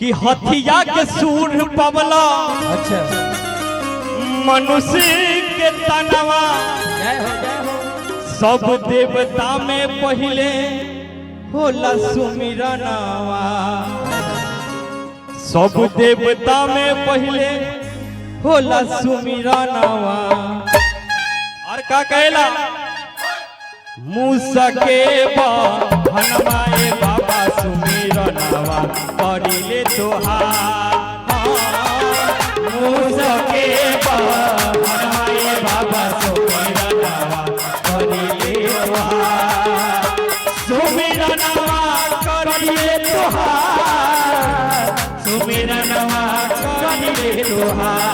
कि हथिया के सूढ़ पवला अच्छा मनुष्य के तनवा सब देवता में पहले होला सुमिरनवा सब देवता में पहले होला सुमिरनवा और का कहला मूसा के हनुमाए बाबा सुमिरनवा करिले तोहार मूसा के हनुमाए बाबा सुमिरनवा करिले तोहार सुमिरनवा करिले तोहार सुमिरनवा करिले तोहार